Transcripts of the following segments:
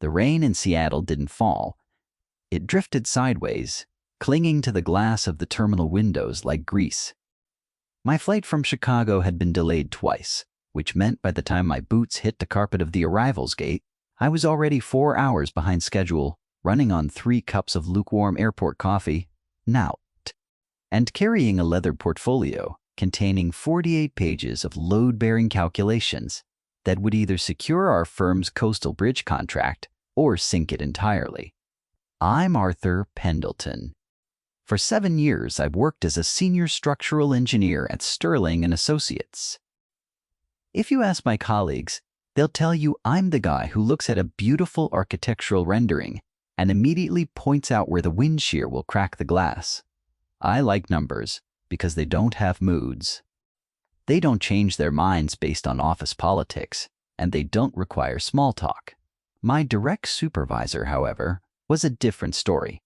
The rain in Seattle didn't fall. It drifted sideways, clinging to the glass of the terminal windows like grease. My flight from Chicago had been delayed twice, which meant by the time my boots hit the carpet of the arrivals gate, I was already 4 hours behind schedule, running on 3 cups of lukewarm airport coffee, now, and carrying a leather portfolio containing 48 pages of load-bearing calculations that would either secure our firm's coastal bridge contract or sink it entirely. I'm Arthur Pendleton. For 7 years, I've worked as a senior structural engineer at Sterling & Associates. If you ask my colleagues, they'll tell you I'm the guy who looks at a beautiful architectural rendering and immediately points out where the wind shear will crack the glass. I like numbers because they don't have moods. They don't change their minds based on office politics, and they don't require small talk. My direct supervisor, however, was a different story.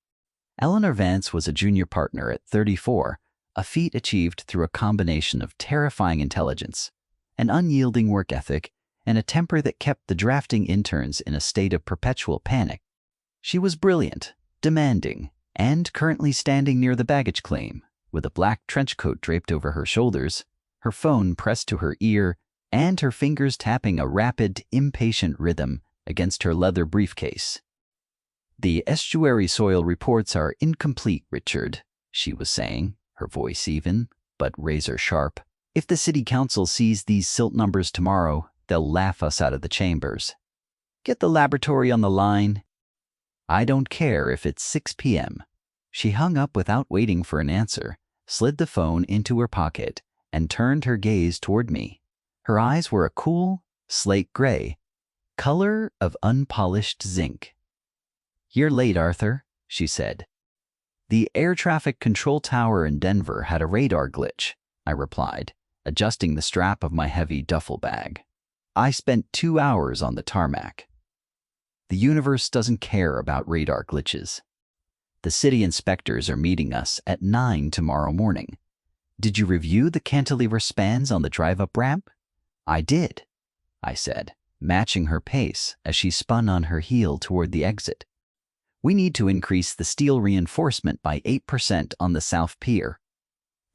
Eleanor Vance was a junior partner at 34, a feat achieved through a combination of terrifying intelligence, an unyielding work ethic, and a temper that kept the drafting interns in a state of perpetual panic. She was brilliant, demanding, and currently standing near the baggage claim, with a black trench coat draped over her shoulders, her phone pressed to her ear, and her fingers tapping a rapid, impatient rhythm against her leather briefcase. "The estuary soil reports are incomplete, Richard," she was saying, her voice even, but razor sharp. "If the city council sees these silt numbers tomorrow, they'll laugh us out of the chambers. Get the laboratory on the line." "I don't care if it's 6 p.m. She hung up without waiting for an answer, slid the phone into her pocket, and turned her gaze toward me. Her eyes were a cool, slate gray, color of unpolished zinc. "You're late, Arthur," she said. "The air traffic control tower in Denver had a radar glitch," I replied, adjusting the strap of my heavy duffel bag. "I spent 2 hours on the tarmac." The universe doesn't care about radar glitches. "The city inspectors are meeting us at 9 tomorrow morning. Did you review the cantilever spans on the drive-up ramp?" "I did," I said, matching her pace as she spun on her heel toward the exit. "We need to increase the steel reinforcement by 8% on the South Pier.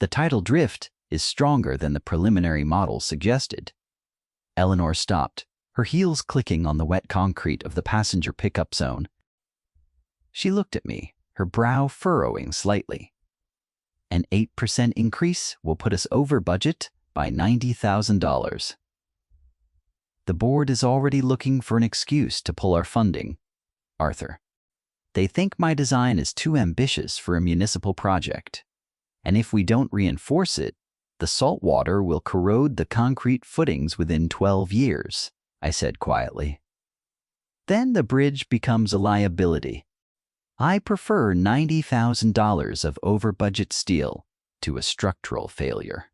The tidal drift is stronger than the preliminary model suggested." Eleanor stopped, her heels clicking on the wet concrete of the passenger pickup zone. She looked at me, her brow furrowing slightly. "An 8% increase will put us over budget by $90,000. The board is already looking for an excuse to pull our funding, Arthur. They think my design is too ambitious for a municipal project. And if we don't reinforce it, the salt water will corrode the concrete footings within 12 years, I said quietly. Then the bridge becomes a liability. I prefer $90,000 of over-budget steel to a structural failure."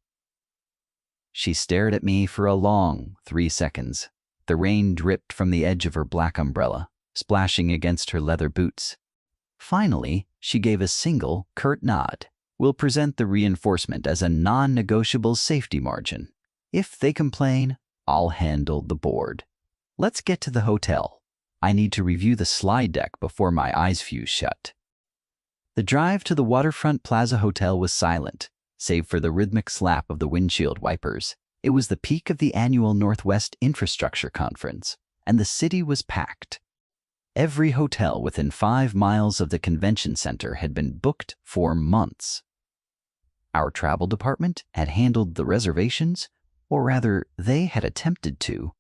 She stared at me for a long 3 seconds. The rain dripped from the edge of her black umbrella, splashing against her leather boots. Finally, she gave a single, curt nod. "We'll present the reinforcement as a non-negotiable safety margin. If they complain, I'll handle the board. Let's get to the hotel. I need to review the slide deck before my eyes fuse shut." The drive to the Waterfront Plaza Hotel was silent, save for the rhythmic slap of the windshield wipers. It was the peak of the annual Northwest Infrastructure Conference, and the city was packed. Every hotel within 5 miles of the convention center had been booked for months. Our travel department had handled the reservations, or rather, they had attempted to.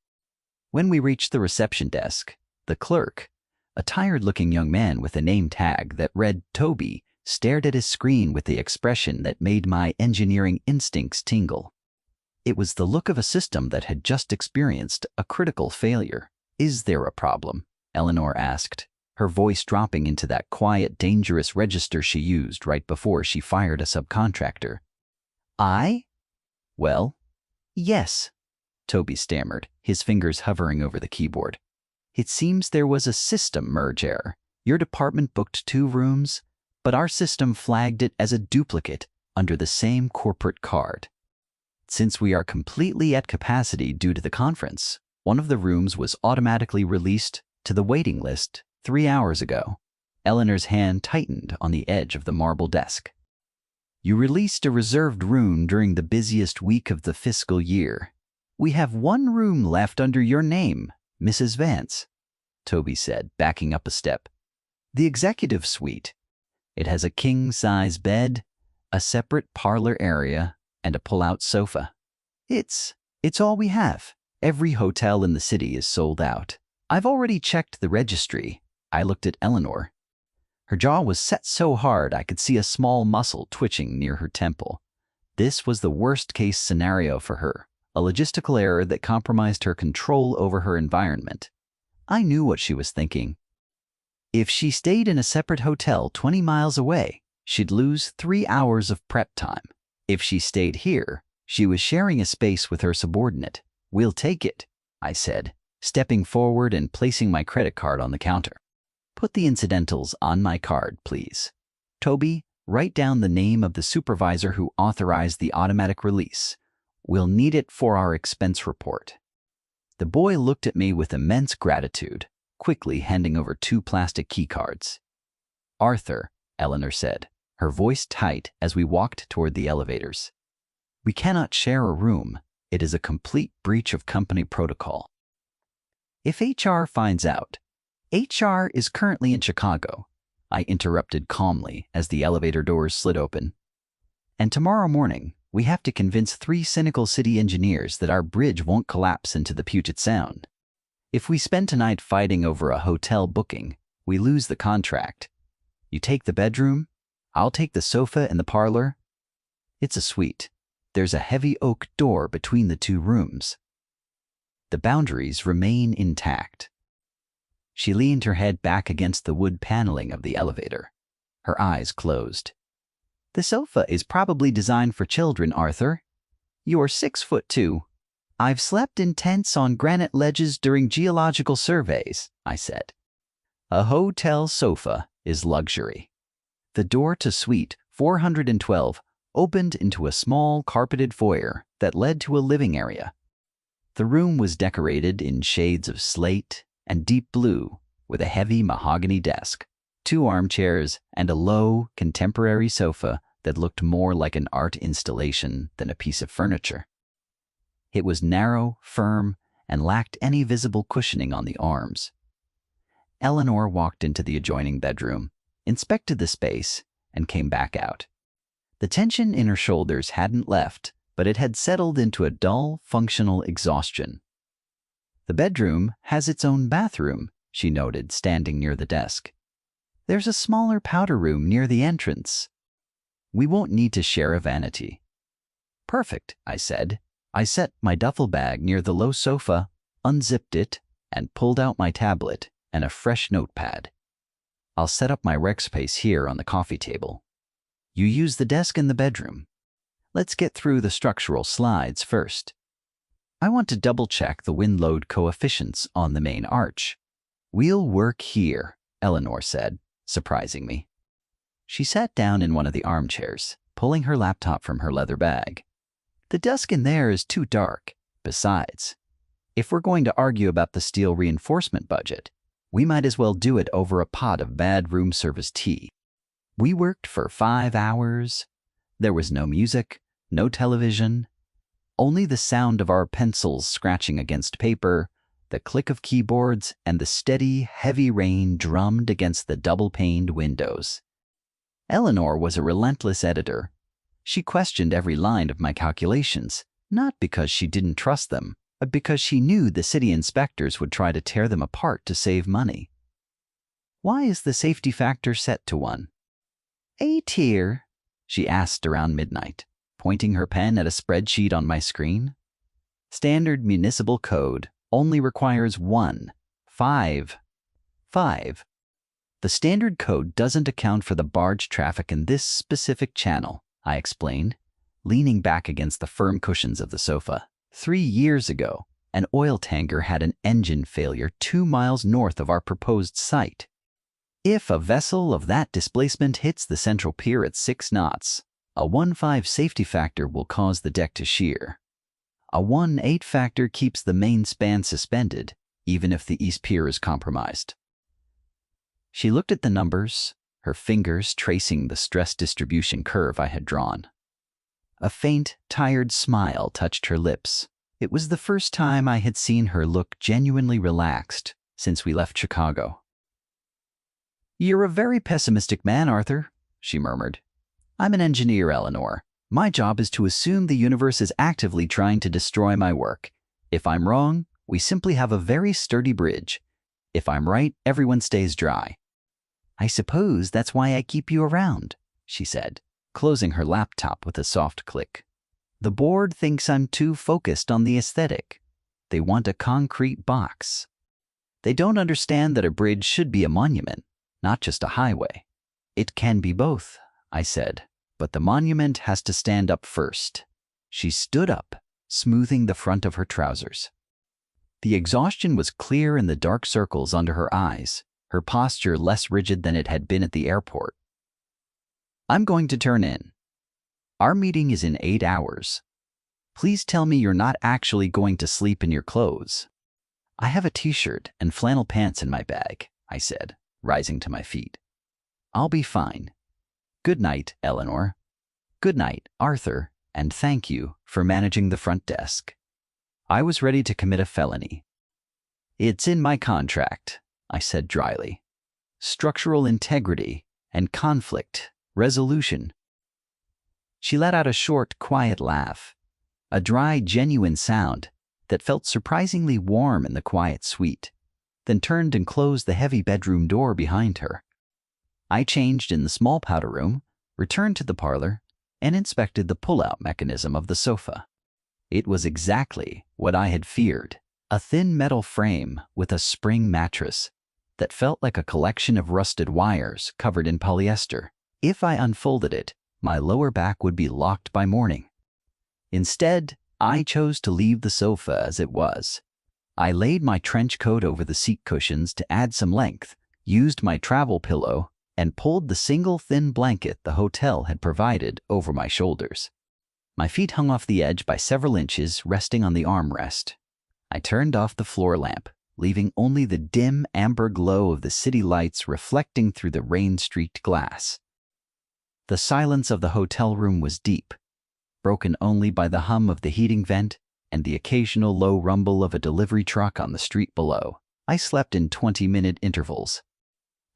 When we reached the reception desk, the clerk, a tired-looking young man with a name tag that read Toby, stared at his screen with the expression that made my engineering instincts tingle. It was the look of a system that had just experienced a critical failure. "Is there a problem?" Eleanor asked, her voice dropping into that quiet, dangerous register she used right before she fired a subcontractor. "Well, yes," Toby stammered, his fingers hovering over the keyboard. "It seems there was a system merge error. Your department booked 2 rooms, but our system flagged it as a duplicate under the same corporate card. Since we are completely at capacity due to the conference, one of the rooms was automatically released To the waiting list 3 hours ago. Eleanor's hand tightened on the edge of the marble desk. You released a reserved room during the busiest week of the fiscal year. We have one room left under your name, Mrs. Vance, Toby said, backing up a step. The executive suite. It has a king-size bed, a separate parlor area, and a pull-out sofa. It's all we have. Every hotel in the city is sold out. I've already checked the registry. I looked at Eleanor. Her jaw was set so hard I could see a small muscle twitching near her temple. This was the worst-case scenario for her, a logistical error that compromised her control over her environment. I knew what she was thinking. If she stayed in a separate hotel 20 miles away, she'd lose 3 hours of prep time. If she stayed here, she was sharing a space with her subordinate. We'll take it, I said, stepping forward and placing my credit card on the counter. Put the incidentals on my card, please. Toby, write down the name of the supervisor who authorized the automatic release. We'll need it for our expense report. The boy looked at me with immense gratitude, quickly handing over 2 plastic key cards. Arthur, Eleanor said, her voice tight as we walked toward the elevators. We cannot share a room. It is a complete breach of company protocol. If HR finds out, HR is currently in Chicago, I interrupted calmly as the elevator doors slid open. And tomorrow morning, we have to convince 3 cynical city engineers that our bridge won't collapse into the Puget Sound. If we spend tonight fighting over a hotel booking, we lose the contract. You take the bedroom, I'll take the sofa and the parlor. It's a suite. There's a heavy oak door between the 2 rooms. The boundaries remain intact. She leaned her head back against the wood paneling of the elevator. Her eyes closed. The sofa is probably designed for children, Arthur. You're 6'2". I've slept in tents on granite ledges during geological surveys, I said. A hotel sofa is luxury. The door to suite 412 opened into a small carpeted foyer that led to a living area. The room was decorated in shades of slate and deep blue, with a heavy mahogany desk, 2 armchairs, and a low, contemporary sofa that looked more like an art installation than a piece of furniture. It was narrow, firm, and lacked any visible cushioning on the arms. Eleanor walked into the adjoining bedroom, inspected the space, and came back out. The tension in her shoulders hadn't left, but it had settled into a dull, functional exhaustion. The bedroom has its own bathroom, she noted, standing near the desk. There's a smaller powder room near the entrance. We won't need to share a vanity. Perfect, I said. I set my duffel bag near the low sofa, unzipped it, and pulled out my tablet and a fresh notepad. I'll set up my rec space here on the coffee table. You use the desk in the bedroom. Let's get through the structural slides first. I want to double-check the wind load coefficients on the main arch. We'll work here, Eleanor said, surprising me. She sat down in one of the armchairs, pulling her laptop from her leather bag. The desk in there is too dark. Besides, if we're going to argue about the steel reinforcement budget, we might as well do it over a pot of bad room service tea. We worked for 5 hours. There was no music, no television, only the sound of our pencils scratching against paper, the click of keyboards, and the steady, heavy rain drummed against the double-paned windows. Eleanor was a relentless editor. She questioned every line of my calculations, not because she didn't trust them, but because she knew the city inspectors would try to tear them apart to save money. Why is the safety factor set to 1? A tier, she asked around midnight, pointing her pen at a spreadsheet on my screen. Standard municipal code only requires 1, 5. The standard code doesn't account for the barge traffic in this specific channel, I explained, leaning back against the firm cushions of the sofa. 3 years ago, an oil tanker had an engine failure 2 miles north of our proposed site. If a vessel of that displacement hits the central pier at 6 knots, a 1.5 safety factor will cause the deck to shear. A 1.8 factor keeps the main span suspended, even if the East Pier is compromised. She looked at the numbers, her fingers tracing the stress distribution curve I had drawn. A faint, tired smile touched her lips. It was the first time I had seen her look genuinely relaxed since we left Chicago. "You're a very pessimistic man, Arthur," she murmured. "I'm an engineer, Eleanor. My job is to assume the universe is actively trying to destroy my work. If I'm wrong, we simply have a very sturdy bridge. If I'm right, everyone stays dry." "I suppose that's why I keep you around," she said, closing her laptop with a soft click. "The board thinks I'm too focused on the aesthetic. They want a concrete box. They don't understand that a bridge should be a monument, not just a highway." "It can be both," I said, "but the monument has to stand up first." She stood up, smoothing the front of her trousers. The exhaustion was clear in the dark circles under her eyes, her posture less rigid than it had been at the airport. "I'm going to turn in. Our meeting is in 8 hours. Please tell me you're not actually going to sleep in your clothes." "I have a t-shirt and flannel pants in my bag," I said, rising to my feet. "I'll be fine. Good night, Eleanor." "Good night, Arthur, and thank you for managing the front desk." I was ready to commit a felony. "It's in my contract," I said dryly. "Structural integrity and conflict resolution." She let out a short, quiet laugh, a dry, genuine sound that felt surprisingly warm in the quiet suite, then turned and closed the heavy bedroom door behind her. I changed in the small powder room, returned to the parlor, and inspected the pull-out mechanism of the sofa. It was exactly what I had feared, a thin metal frame with a spring mattress that felt like a collection of rusted wires covered in polyester. If I unfolded it, my lower back would be locked by morning. Instead, I chose to leave the sofa as it was. I laid my trench coat over the seat cushions to add some length, used my travel pillow, and pulled the single thin blanket the hotel had provided over my shoulders. My feet hung off the edge by several inches, resting on the armrest. I turned off the floor lamp, leaving only the dim amber glow of the city lights reflecting through the rain-streaked glass. The silence of the hotel room was deep, broken only by the hum of the heating vent and the occasional low rumble of a delivery truck on the street below. I slept in 20-minute intervals.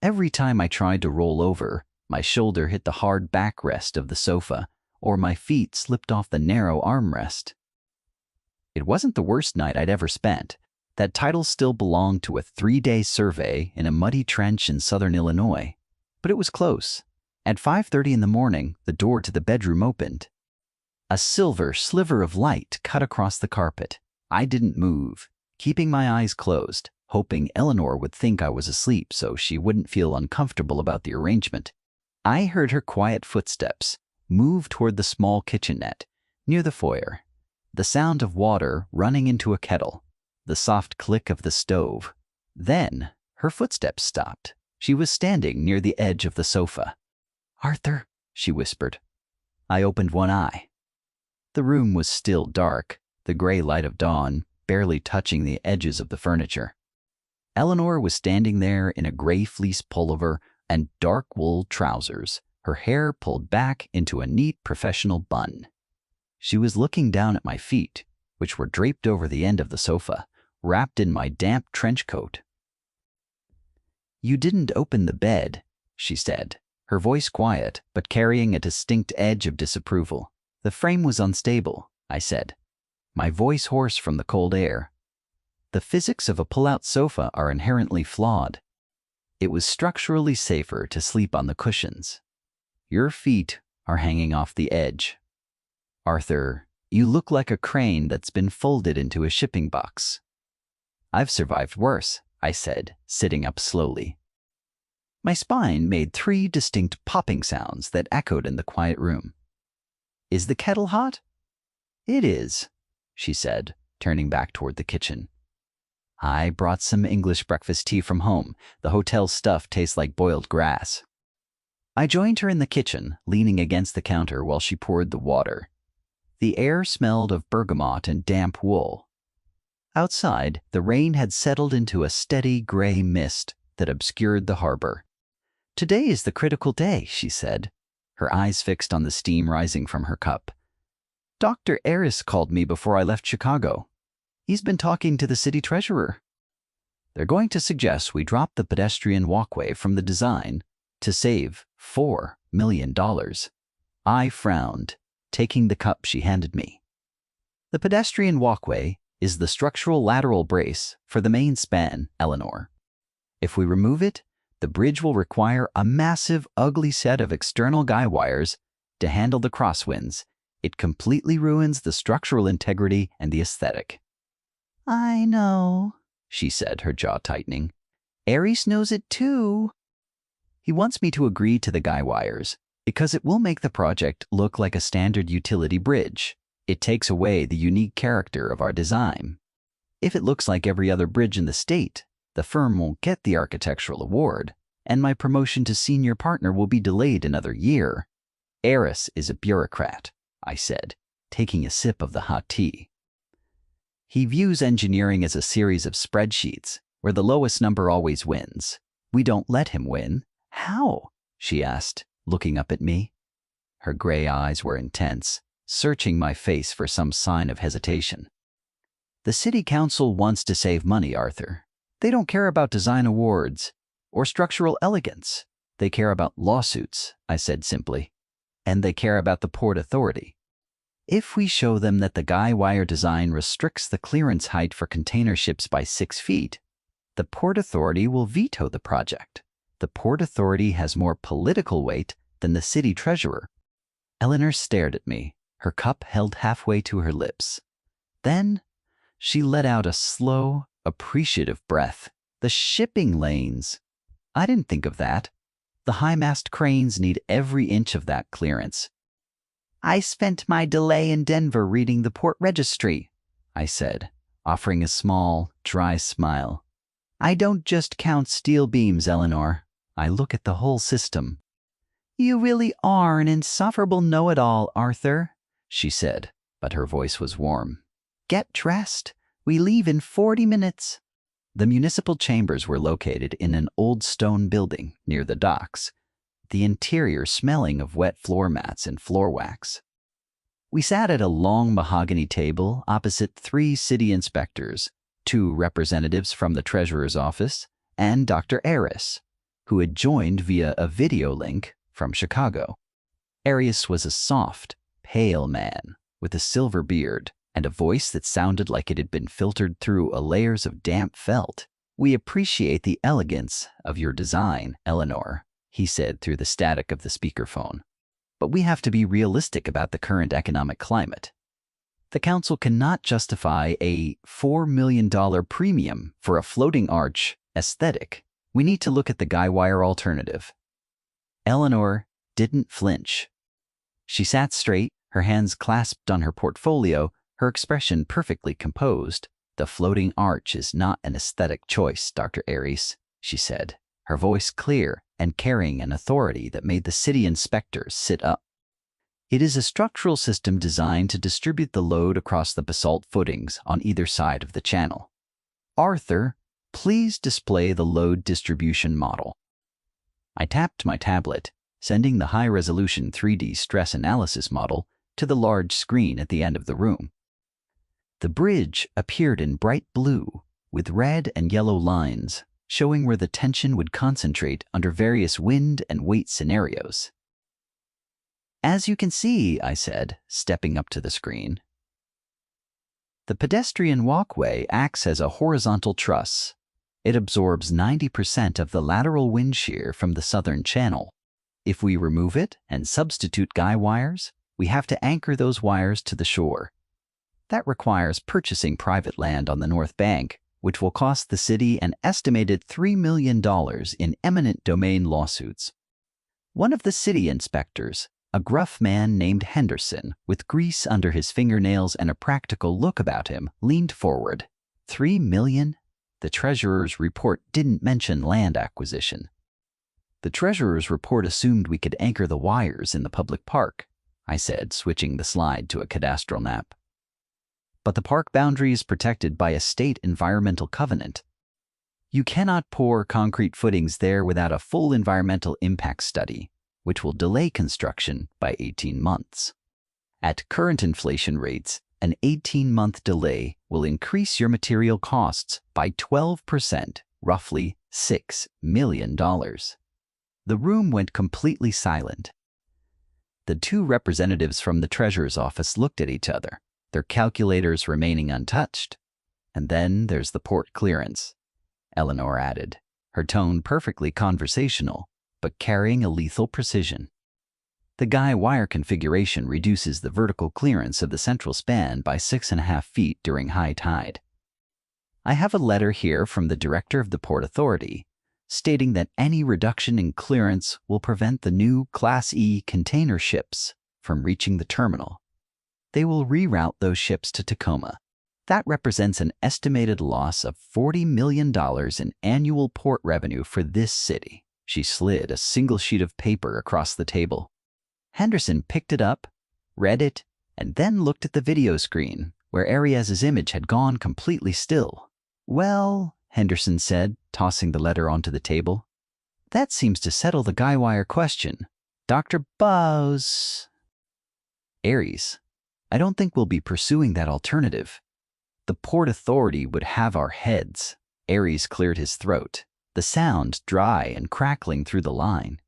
Every time I tried to roll over, my shoulder hit the hard backrest of the sofa, or my feet slipped off the narrow armrest. It wasn't the worst night I'd ever spent. That title still belonged to a 3-day survey in a muddy trench in southern Illinois, but it was close. At 5:30 in the morning, the door to the bedroom opened. A silver sliver of light cut across the carpet. I didn't move, keeping my eyes closed, hoping Eleanor would think I was asleep so she wouldn't feel uncomfortable about the arrangement. I heard her quiet footsteps move toward the small kitchenette near the foyer, the sound of water running into a kettle, the soft click of the stove. Then her footsteps stopped. She was standing near the edge of the sofa. "Arthur," she whispered. I opened one eye. The room was still dark, the gray light of dawn barely touching the edges of the furniture. Eleanor was standing there in a gray fleece pullover and dark wool trousers, her hair pulled back into a neat professional bun. She was looking down at my feet, which were draped over the end of the sofa, wrapped in my damp trench coat. "You didn't open the bed," she said, her voice quiet but carrying a distinct edge of disapproval. "The frame was unstable," I said, my voice hoarse from the cold air. "The physics of a pull-out sofa are inherently flawed. It was structurally safer to sleep on the cushions. Your feet are hanging off the edge. Arthur, you look like a crane that's been folded into a shipping box." "I've survived worse," I said, sitting up slowly. My spine made 3 distinct popping sounds that echoed in the quiet room. "Is the kettle hot?" "It is," she said, turning back toward the kitchen. "I brought some English breakfast tea from home. The hotel stuff tastes like boiled grass." I joined her in the kitchen, leaning against the counter while she poured the water. The air smelled of bergamot and damp wool. Outside, the rain had settled into a steady gray mist that obscured the harbor. "Today is the critical day," she said, her eyes fixed on the steam rising from her cup. "Dr. Eris called me before I left Chicago. He's been talking to the city treasurer. They're going to suggest we drop the pedestrian walkway from the design to save $4 million. I frowned, taking the cup she handed me. "The pedestrian walkway is the structural lateral brace for the main span, Eleanor. If we remove it, the bridge will require a massive, ugly set of external guy wires to handle the crosswinds. It completely ruins the structural integrity and the aesthetic." "I know," she said, her jaw tightening. "Eris knows it too." "He wants me to agree to the guy wires because it will make the project look like a standard utility bridge. It takes away the unique character of our design. If it looks like every other bridge in the state, the firm won't get the architectural award, and my promotion to senior partner will be delayed another year." "Eris is a bureaucrat," I said, taking a sip of the hot tea. "He views engineering as a series of spreadsheets where the lowest number always wins. We don't let him win." "How?" she asked, looking up at me. Her gray eyes were intense, searching my face for some sign of hesitation. "The city council wants to save money, Arthur. They don't care about design awards or structural elegance. They care about lawsuits," I said simply. "And they care about the Port Authority. If we show them that the guy wire design restricts the clearance height for container ships by 6 feet, the Port Authority will veto the project. The Port Authority has more political weight than the city treasurer." Eleanor stared at me, her cup held halfway to her lips. Then she let out a slow, appreciative breath. "The shipping lanes. I didn't think of that. The high-mast cranes need every inch of that clearance." "I spent my delay in Denver reading the port registry," I said, offering a small, dry smile. "I don't just count steel beams, Eleanor. I look at the whole system." "You really are an insufferable know-it-all, Arthur," she said, but her voice was warm. "Get dressed. We leave in 40 minutes. The municipal chambers were located in an old stone building near the docks, the interior smelling of wet floor mats and floor wax. We sat at a long mahogany table opposite 3 city inspectors, 2 representatives from the treasurer's office, and Dr. Eris, who had joined via a video link from Chicago. Eris was a soft, pale man with a silver beard and a voice that sounded like it had been filtered through layers of damp felt. "We appreciate the elegance of your design, Eleanor," he said through the static of the speakerphone. "But we have to be realistic about the current economic climate. The council cannot justify a $4 million premium for a floating arch aesthetic. We need to look at the guy wire alternative." Eleanor didn't flinch. She sat straight, her hands clasped on her portfolio, her expression perfectly composed. "The floating arch is not an aesthetic choice, Dr. Eris," she said, her voice clear and carrying an authority that made the city inspectors sit up. "It is a structural system designed to distribute the load across the basalt footings on either side of the channel. Arthur, please display the load distribution model." I tapped my tablet, sending the high-resolution 3D stress analysis model to the large screen at the end of the room. The bridge appeared in bright blue, with red and yellow lines, showing where the tension would concentrate under various wind and weight scenarios. "As you can see," I said, stepping up to the screen, "the pedestrian walkway acts as a horizontal truss. It absorbs 90% of the lateral wind shear from the southern channel. If we remove it and substitute guy wires, we have to anchor those wires to the shore. That requires purchasing private land on the North Bank, which will cost the city an estimated $3 million in eminent domain lawsuits." One of the city inspectors, a gruff man named Henderson, with grease under his fingernails and a practical look about him, leaned forward. $3 million? The treasurer's report didn't mention land acquisition. "The treasurer's report assumed we could anchor the wires in the public park," I said, switching the slide to a cadastral map. but the park boundary is protected by a state environmental covenant. You cannot pour concrete footings there without a full environmental impact study, which will delay construction by 18 months. At current inflation rates, an 18-month delay will increase your material costs by 12%, roughly $6 million. The room went completely silent. The two representatives from the treasurer's office looked at each other, their calculators remaining untouched. And then there's the port clearance, Eleanor added, her tone perfectly conversational, but carrying a lethal precision. The guy wire configuration reduces the vertical clearance of the central span by 6.5 feet during high tide. I have a letter here from the director of the Port Authority stating that any reduction in clearance will prevent the new Class E container ships from reaching the terminal. They will reroute those ships to Tacoma. That represents an estimated loss of $40 million in annual port revenue for this city. She slid a single sheet of paper across the table. Henderson picked it up, read it, and then looked at the video screen, where Arias's image had gone completely still. "Well," Henderson said, tossing the letter onto the table, "that seems to settle the guy wire question. Dr. Bowes." "Aries, I don't think we'll be pursuing that alternative. The Port Authority would have our heads." Aries cleared his throat, the sound dry and crackling through the line.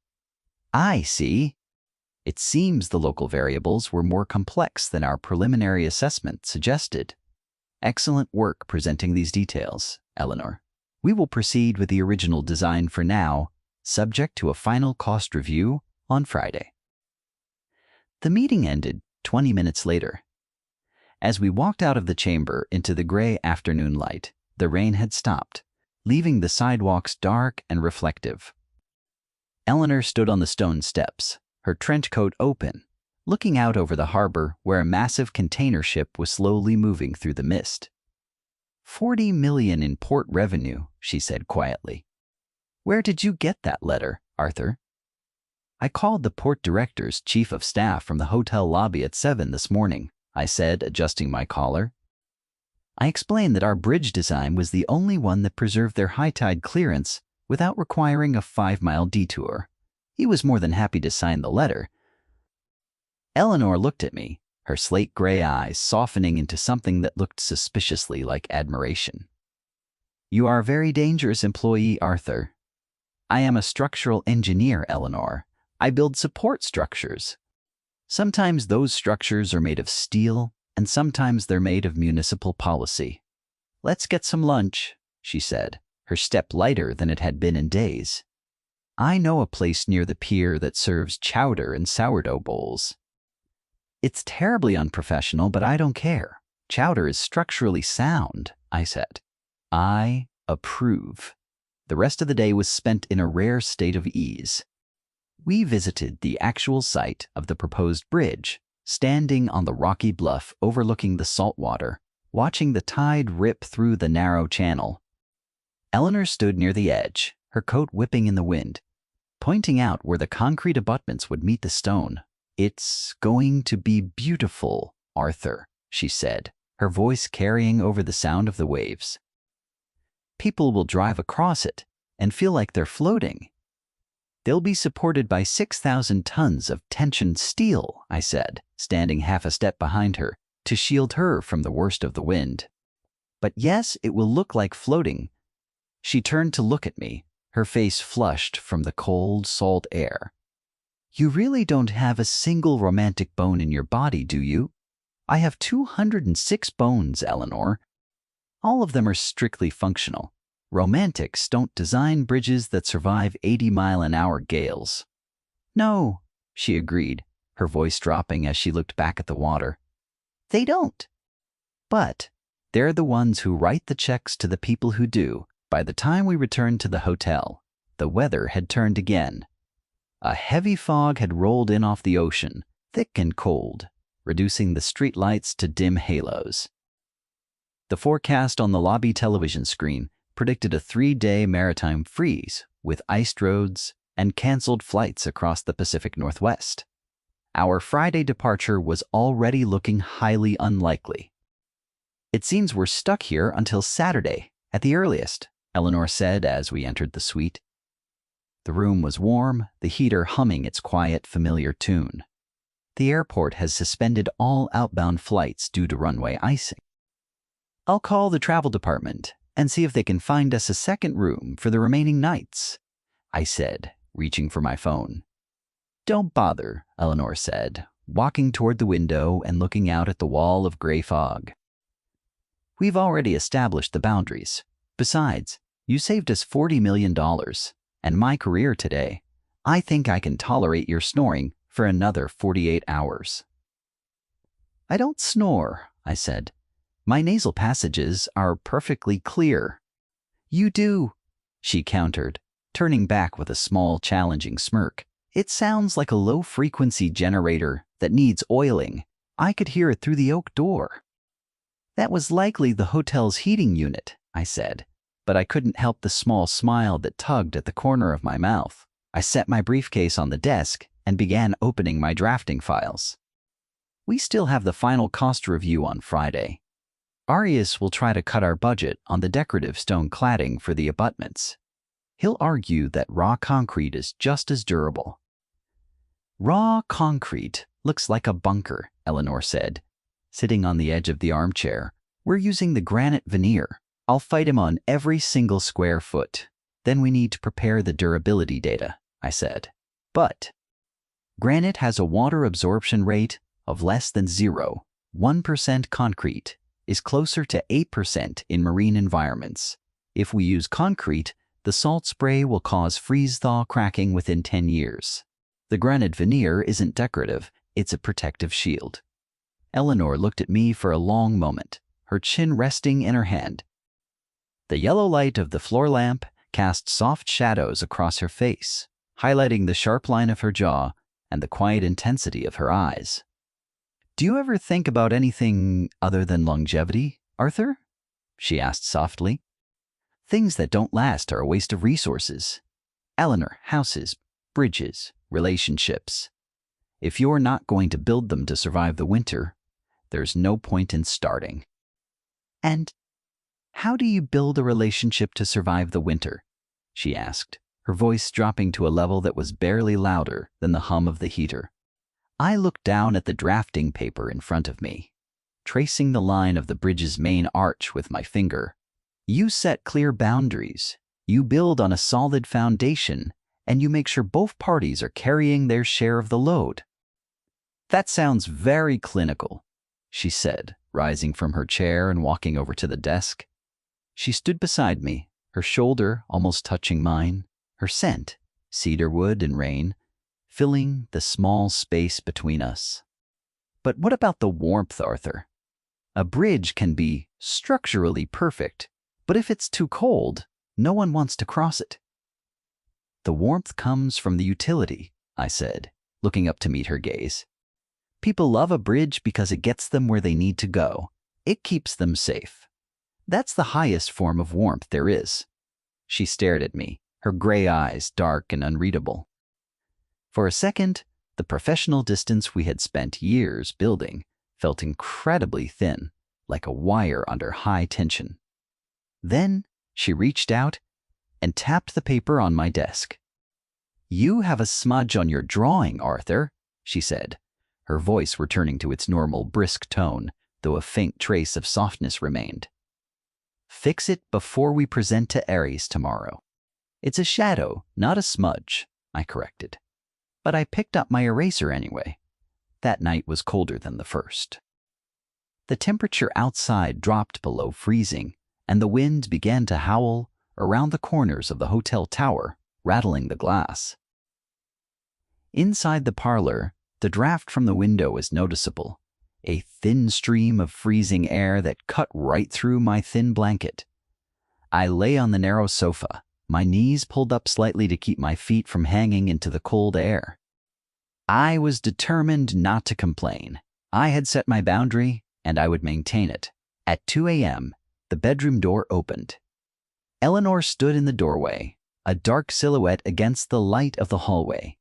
"I see. It seems the local variables were more complex than our preliminary assessment suggested. Excellent work presenting these details, Eleanor. We will proceed with the original design for now, subject to a final cost review on Friday." The meeting ended 20 minutes later. As we walked out of the chamber into the gray afternoon light, the rain had stopped, leaving the sidewalks dark and reflective. Eleanor stood on the stone steps, her trench coat open, looking out over the harbor where a massive container ship was slowly moving through the mist. $40 million in port revenue, she said quietly. "Where did you get that letter, Arthur?" "I called the port director's chief of staff from the hotel lobby at 7 this morning," I said, adjusting my collar. I explained that our bridge design was the only one that preserved their high tide clearance without requiring a 5-mile detour. He was more than happy to sign the letter. Eleanor looked at me, her slate gray eyes softening into something that looked suspiciously like admiration. "You are a very dangerous employee, Arthur." "I am a structural engineer, Eleanor. I build support structures. Sometimes those structures are made of steel, and sometimes they're made of municipal policy." "Let's get some lunch," she said, her step lighter than it had been in days. "I know a place near the pier that serves chowder and sourdough bowls." "It's terribly unprofessional, but I don't care. Chowder is structurally sound," I said. "I approve." The rest of the day was spent in a rare state of ease. We visited the actual site of the proposed bridge, standing on the rocky bluff overlooking the salt water, watching the tide rip through the narrow channel. Eleanor stood near the edge, her coat whipping in the wind, pointing out where the concrete abutments would meet the stone. "It's going to be beautiful, Arthur," she said, her voice carrying over the sound of the waves. "People will drive across it and feel like they're floating." "They'll be supported by 6,000 tons of tension steel," I said, standing half a step behind her to shield her from the worst of the wind. "But yes, it will look like floating." She turned to look at me, her face flushed from the cold, salt air. "You really don't have a single romantic bone in your body, do you?" "I have 206 bones, Eleanor. All of them are strictly functional. Romantics don't design bridges that survive 80-mile-an-hour gales." "No," she agreed, her voice dropping as she looked back at the water. "They don't. But they're the ones who write the checks to the people who do." By the time we returned to the hotel, the weather had turned again. A heavy fog had rolled in off the ocean, thick and cold, reducing the street lights to dim halos. The forecast on the lobby television screen predicted a 3-day maritime freeze with iced roads and canceled flights across the Pacific Northwest. Our Friday departure was already looking highly unlikely. It seems we're stuck here until Saturday, at the earliest, Eleanor said as we entered the suite. The room was warm, the heater humming its quiet, familiar tune. The airport has suspended all outbound flights due to runway icing. I'll call the travel department and see if they can find us a second room for the remaining nights, I said, reaching for my phone. Don't bother, Eleanor said, walking toward the window and looking out at the wall of gray fog. We've already established the boundaries. Besides, you saved us $40 million, and my career today. I think I can tolerate your snoring for another 48 hours. I don't snore, I said. My nasal passages are perfectly clear. You do, she countered, turning back with a small, challenging smirk. It sounds like a low-frequency generator that needs oiling. I could hear it through the oak door. That was likely the hotel's heating unit, I said, but I couldn't help the small smile that tugged at the corner of my mouth. I set my briefcase on the desk and began opening my drafting files. We still have the final cost review on Friday. Arias will try to cut our budget on the decorative stone cladding for the abutments. He'll argue that raw concrete is just as durable. Raw concrete looks like a bunker, Eleanor said, sitting on the edge of the armchair. We're using the granite veneer. I'll fight him on every single square foot. Then we need to prepare the durability data, I said. But granite has a water absorption rate of less than 0. 1% concrete is closer to 8% in marine environments. If we use concrete, the salt spray will cause freeze-thaw cracking within 10 years. The granite veneer isn't decorative, it's a protective shield. Eleanor looked at me for a long moment, her chin resting in her hand. The yellow light of the floor lamp cast soft shadows across her face, highlighting the sharp line of her jaw and the quiet intensity of her eyes. Do you ever think about anything other than longevity, Arthur? She asked softly. Things that don't last are a waste of resources. Eleanor, houses, bridges, relationships. If you're not going to build them to survive the winter, there's no point in starting. And how do you build a relationship to survive the winter? She asked, her voice dropping to a level that was barely louder than the hum of the heater. I looked down at the drafting paper in front of me, tracing the line of the bridge's main arch with my finger. You set clear boundaries, you build on a solid foundation, and you make sure both parties are carrying their share of the load. That sounds very clinical, she said, rising from her chair and walking over to the desk. She stood beside me, her shoulder almost touching mine, her scent, cedarwood and rain, filling the small space between us. But what about the warmth, Arthur? A bridge can be structurally perfect, but if it's too cold, no one wants to cross it. The warmth comes from the utility, I said, looking up to meet her gaze. People love a bridge because it gets them where they need to go. It keeps them safe. That's the highest form of warmth there is. She stared at me, her gray eyes dark and unreadable. For a second, the professional distance we had spent years building felt incredibly thin, like a wire under high tension. Then she reached out and tapped the paper on my desk. You have a smudge on your drawing, Arthur, she said, her voice returning to its normal brisk tone, though a faint trace of softness remained. Fix it before we present to Aries tomorrow. It's a shadow, not a smudge, I corrected. But I picked up my eraser anyway. That night was colder than the first. The temperature outside dropped below freezing, and the wind began to howl around the corners of the hotel tower, rattling the glass. Inside the parlor, the draft from the window was noticeable, a thin stream of freezing air that cut right through my thin blanket. I lay on the narrow sofa, my knees pulled up slightly to keep my feet from hanging into the cold air. I was determined not to complain. I had set my boundary, and I would maintain it. At 2 a.m., the bedroom door opened. Eleanor stood in the doorway, a dark silhouette against the light of the hallway.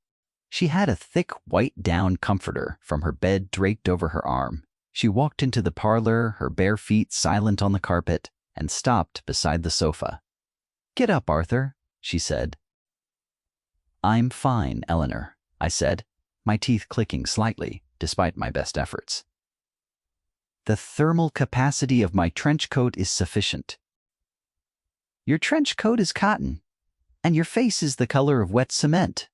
She had a thick white down comforter from her bed draped over her arm. She walked into the parlor, her bare feet silent on the carpet, and stopped beside the sofa. "Get up, Arthur," she said. "I'm fine, Eleanor," I said, my teeth clicking slightly, despite my best efforts. "The thermal capacity of my trench coat is sufficient." "Your trench coat is cotton, and your face is the color of wet cement,"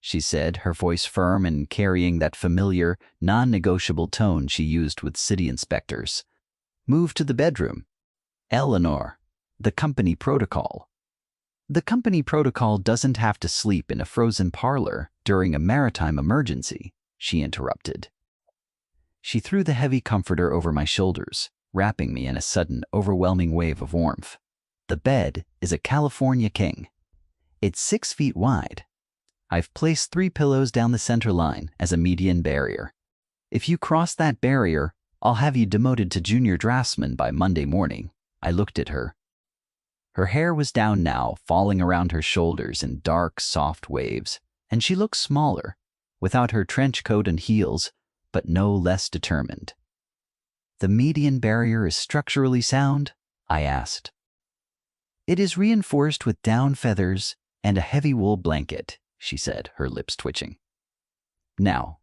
she said, her voice firm and carrying that familiar, non-negotiable tone she used with city inspectors. "Move to the bedroom. Eleanor, the company protocol." "The company protocol doesn't have to sleep in a frozen parlor during a maritime emergency," she interrupted. She threw the heavy comforter over my shoulders, wrapping me in a sudden, overwhelming wave of warmth. "The bed is a California king. It's 6 feet wide. I've placed 3 pillows down the center line as a median barrier. If you cross that barrier, I'll have you demoted to junior draftsman by Monday morning." I looked at her. Her hair was down now, falling around her shoulders in dark, soft waves, and she looked smaller, without her trench coat and heels, but no less determined. "The median barrier is structurally sound?" I asked. "It is reinforced with down feathers and a heavy wool blanket," she said, her lips twitching. "Now,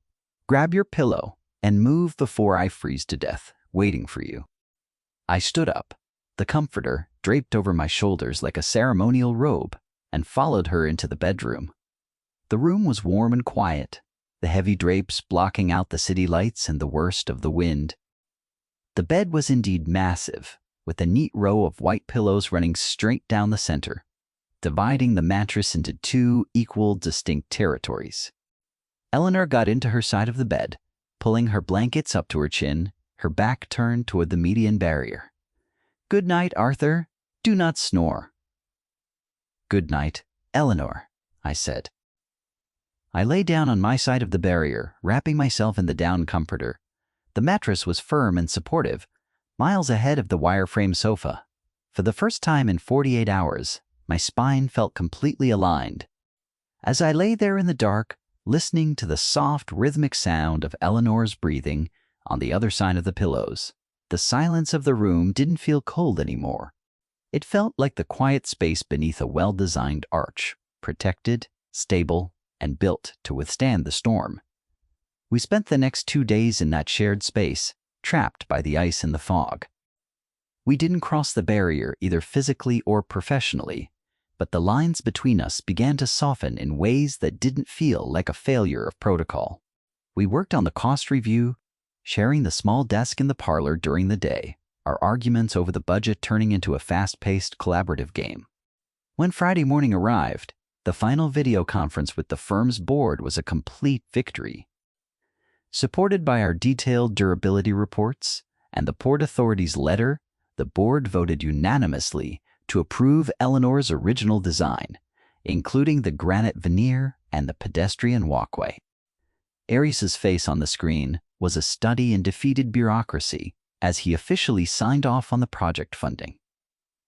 grab your pillow and move before I freeze to death, waiting for you." I stood up, the comforter draped over my shoulders like a ceremonial robe, and followed her into the bedroom. The room was warm and quiet, the heavy drapes blocking out the city lights and the worst of the wind. The bed was indeed massive, with a neat row of white pillows running straight down the center, dividing the mattress into 2 equal, distinct territories. Eleanor got into her side of the bed, pulling her blankets up to her chin, her back turned toward the median barrier. "Good night, Arthur. Do not snore." "Good night, Eleanor," I said. I lay down on my side of the barrier, wrapping myself in the down comforter. The mattress was firm and supportive, miles ahead of the wireframe sofa. For the first time in 48 hours, my spine felt completely aligned. As I lay there in the dark, listening to the soft, rhythmic sound of Eleanor's breathing on the other side of the pillows, the silence of the room didn't feel cold anymore. It felt like the quiet space beneath a well-designed arch, protected, stable, and built to withstand the storm. We spent the next 2 days in that shared space, trapped by the ice and the fog. We didn't cross the barrier either physically or professionally, but the lines between us began to soften in ways that didn't feel like a failure of protocol. We worked on the cost review, sharing the small desk in the parlor during the day, our arguments over the budget turning into a fast-paced collaborative game. When Friday morning arrived, the final video conference with the firm's board was a complete victory. Supported by our detailed durability reports and the Port Authority's letter, the board voted unanimously to approve Eleanor's original design, including the granite veneer and the pedestrian walkway. Arias's face on the screen was a study in defeated bureaucracy as he officially signed off on the project funding.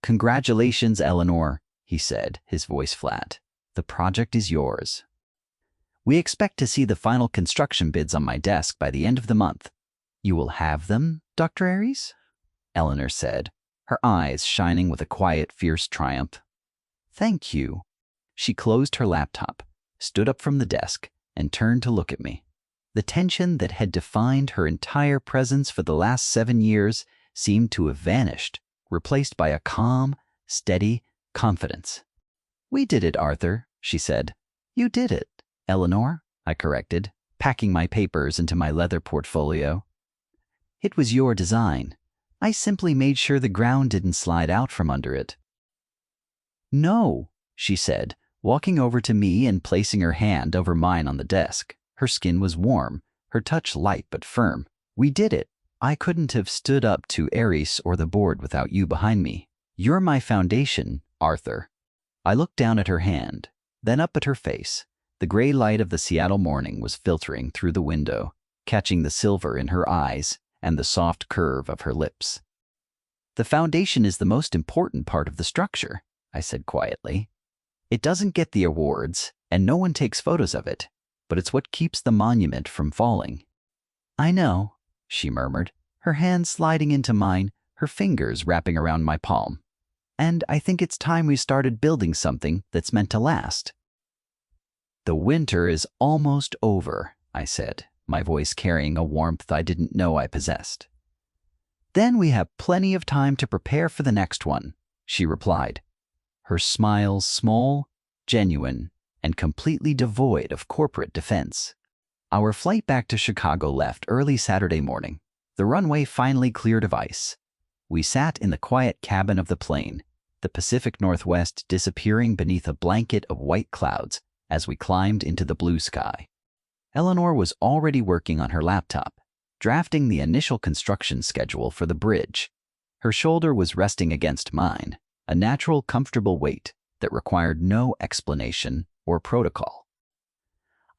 "Congratulations, Eleanor," he said, his voice flat. "The project is yours. We expect to see the final construction bids on my desk by the end of the month." "You will have them, Dr. Arias?" Eleanor said, her eyes shining with a quiet, fierce triumph. "Thank you." She closed her laptop, stood up from the desk, and turned to look at me. The tension that had defined her entire presence for the last 7 years seemed to have vanished, replaced by a calm, steady confidence. "We did it, Arthur," she said. "You did it, Eleanor," I corrected, packing my papers into my leather portfolio. "It was your design. I simply made sure the ground didn't slide out from under it." "No," she said, walking over to me and placing her hand over mine on the desk. Her skin was warm, her touch light but firm. "We did it. I couldn't have stood up to Arias or the board without you behind me. You're my foundation, Arthur." I looked down at her hand, then up at her face. The gray light of the Seattle morning was filtering through the window, catching the silver in her eyes and the soft curve of her lips. "The foundation is the most important part of the structure," I said quietly. "It doesn't get the awards, and no one takes photos of it, but it's what keeps the monument from falling." "I know," she murmured, her hand sliding into mine, her fingers wrapping around my palm. "And I think it's time we started building something that's meant to last." "The winter is almost over," I said, my voice carrying a warmth I didn't know I possessed. "Then we have plenty of time to prepare for the next one," she replied, her smile small, genuine, and completely devoid of corporate defense. Our flight back to Chicago left early Saturday morning. The runway finally cleared of ice. We sat in the quiet cabin of the plane, the Pacific Northwest disappearing beneath a blanket of white clouds as we climbed into the blue sky. Eleanor was already working on her laptop, drafting the initial construction schedule for the bridge. Her shoulder was resting against mine, a natural, comfortable weight that required no explanation or protocol.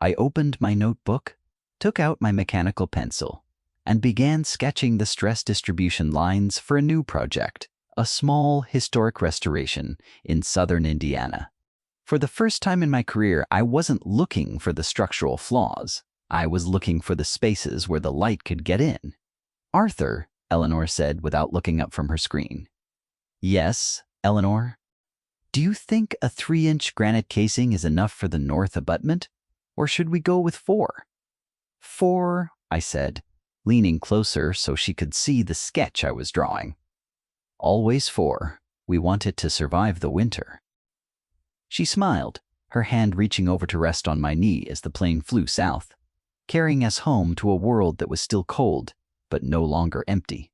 I opened my notebook, took out my mechanical pencil, and began sketching the stress distribution lines for a new project, a small historic restoration in southern Indiana. For the first time in my career, I wasn't looking for the structural flaws. I was looking for the spaces where the light could get in. "Arthur," Eleanor said without looking up from her screen. "Yes, Eleanor?" "Do you think a 3-inch granite casing is enough for the north abutment? Or should we go with 4? "4, I said, leaning closer so she could see the sketch I was drawing. "Always 4. We want it to survive the winter." She smiled, her hand reaching over to rest on my knee as the plane flew south, carrying us home to a world that was still cold, but no longer empty.